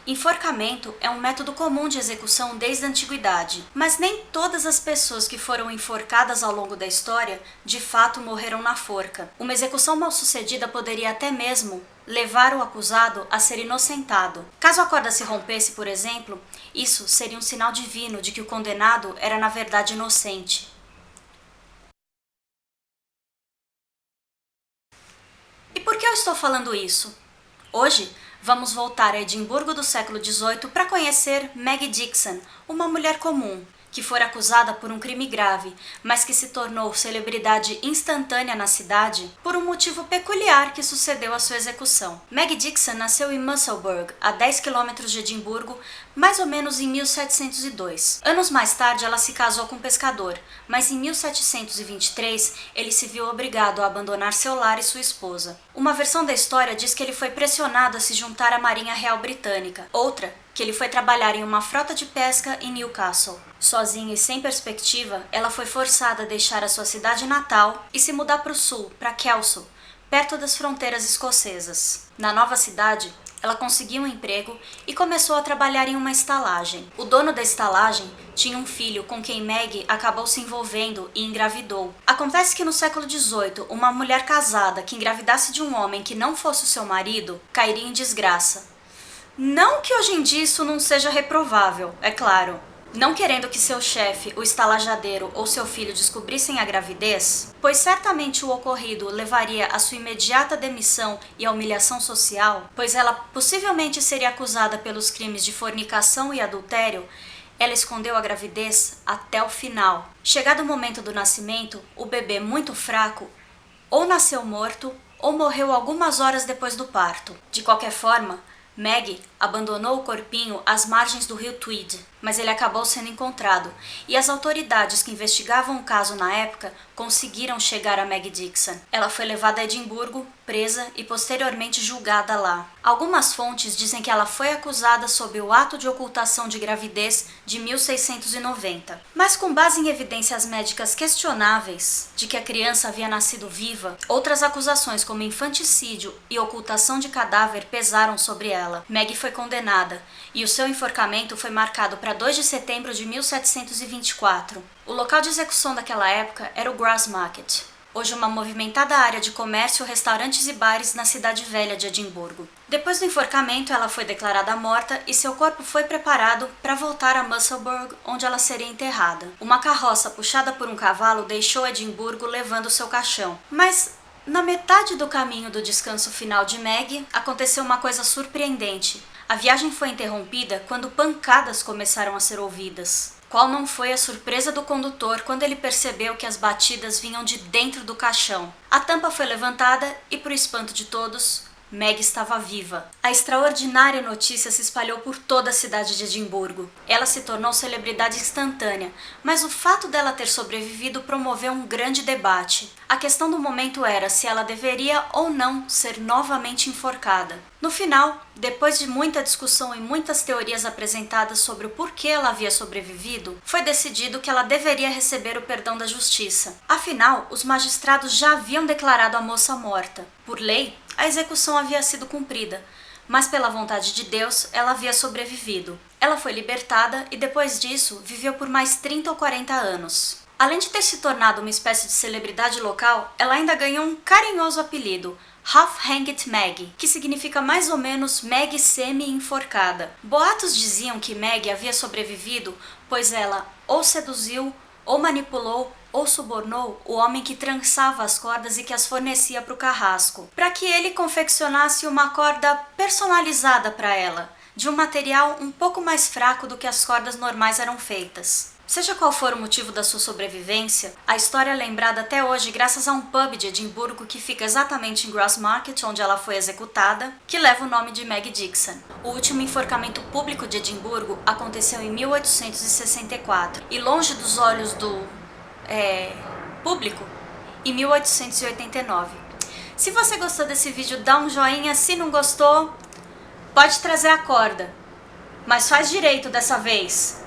Enforcamento é um método comum de execução desde a antiguidade, mas nem todas as pessoas que foram enforcadas ao longo da história de fato morreram na forca. Uma execução mal-sucedida poderia até mesmo levar o acusado a ser inocentado. Caso a corda se rompesse, por exemplo, isso seria um sinal divino de que o condenado era na verdade inocente. E por que eu estou falando isso? Hoje, vamos voltar a Edimburgo do século XVIII para conhecer Maggie Dickson, uma mulher comum, que foi acusada por um crime grave, mas que se tornou celebridade instantânea na cidade por um motivo peculiar que sucedeu à sua execução. Maggie Dickson nasceu em Musselburgh, a 10 quilômetros de Edimburgo, mais ou menos em 1702. Anos mais tarde, ela se casou com um pescador, mas em 1723 ele se viu obrigado a abandonar seu lar e sua esposa. Uma versão da história diz que ele foi pressionado a se juntar à Marinha Real Britânica, outra que ele foi trabalhar em uma frota de pesca em Newcastle. Sozinha e sem perspectiva, ela foi forçada a deixar a sua cidade natal e se mudar para o sul, para Kelso, perto das fronteiras escocesas. Na nova cidade, ela conseguiu um emprego e começou a trabalhar em uma estalagem. O dono da estalagem tinha um filho com quem Maggie acabou se envolvendo e engravidou. Acontece que no século XVIII, uma mulher casada que engravidasse de um homem que não fosse o seu marido cairia em desgraça. Não que hoje em dia isso não seja reprovável, é claro. Não querendo que seu chefe, o estalajadeiro ou seu filho descobrissem a gravidez, pois certamente o ocorrido levaria à sua imediata demissão e à humilhação social, pois ela possivelmente seria acusada pelos crimes de fornicação e adultério, ela escondeu a gravidez até o final. Chegado o momento do nascimento, o bebê muito fraco ou nasceu morto ou morreu algumas horas depois do parto. De qualquer forma, Maggie abandonou o corpinho às margens do rio Tweed, mas ele acabou sendo encontrado, e as autoridades que investigavam o caso na época conseguiram chegar a Maggie Dickson. Ela foi levada a Edimburgo, presa e posteriormente julgada lá. Algumas fontes dizem que ela foi acusada sob o ato de ocultação de gravidez de 1690. Mas com base em evidências médicas questionáveis de que a criança havia nascido viva, outras acusações como infanticídio e ocultação de cadáver pesaram sobre ela. Maggie foi condenada, e o seu enforcamento foi marcado para 2 de setembro de 1724. O local de execução daquela época era o Grassmarket, hoje uma movimentada área de comércio, restaurantes e bares na cidade velha de Edimburgo. Depois do enforcamento, ela foi declarada morta e seu corpo foi preparado para voltar a Musselburgh, onde ela seria enterrada. Uma carroça puxada por um cavalo deixou Edimburgo levando seu caixão. Mas na metade do caminho do descanso final de Maggie, aconteceu uma coisa surpreendente. A viagem foi interrompida quando pancadas começaram a ser ouvidas. Qual não foi a surpresa do condutor quando ele percebeu que as batidas vinham de dentro do caixão? A tampa foi levantada e, para o espanto de todos, Maggie estava viva. A extraordinária notícia se espalhou por toda a cidade de Edimburgo. Ela se tornou celebridade instantânea, mas o fato dela ter sobrevivido promoveu um grande debate. A questão do momento era se ela deveria ou não ser novamente enforcada. No final, depois de muita discussão e muitas teorias apresentadas sobre o porquê ela havia sobrevivido, foi decidido que ela deveria receber o perdão da justiça. Afinal, os magistrados já haviam declarado a moça morta. Por lei, a execução havia sido cumprida, mas pela vontade de Deus, ela havia sobrevivido. Ela foi libertada e depois disso viveu por mais 30 ou 40 anos. Além de ter se tornado uma espécie de celebridade local, ela ainda ganhou um carinhoso apelido, Half-Hanged Maggie, que significa mais ou menos Maggie semi-enforcada. Boatos diziam que Maggie havia sobrevivido pois ela ou seduziu, ou manipulou, ou subornou o homem que trançava as cordas e que as fornecia para o carrasco, para que ele confeccionasse uma corda personalizada para ela, de um material um pouco mais fraco do que as cordas normais eram feitas. Seja qual for o motivo da sua sobrevivência, a história é lembrada até hoje graças a um pub de Edimburgo que fica exatamente em Grassmarket, onde ela foi executada, que leva o nome de Maggie Dickson. O último enforcamento público de Edimburgo aconteceu em 1864 e longe dos olhos do público, em 1889. Se você gostou desse vídeo, dá um joinha. Se não gostou, pode trazer a corda, mas faz direito dessa vez.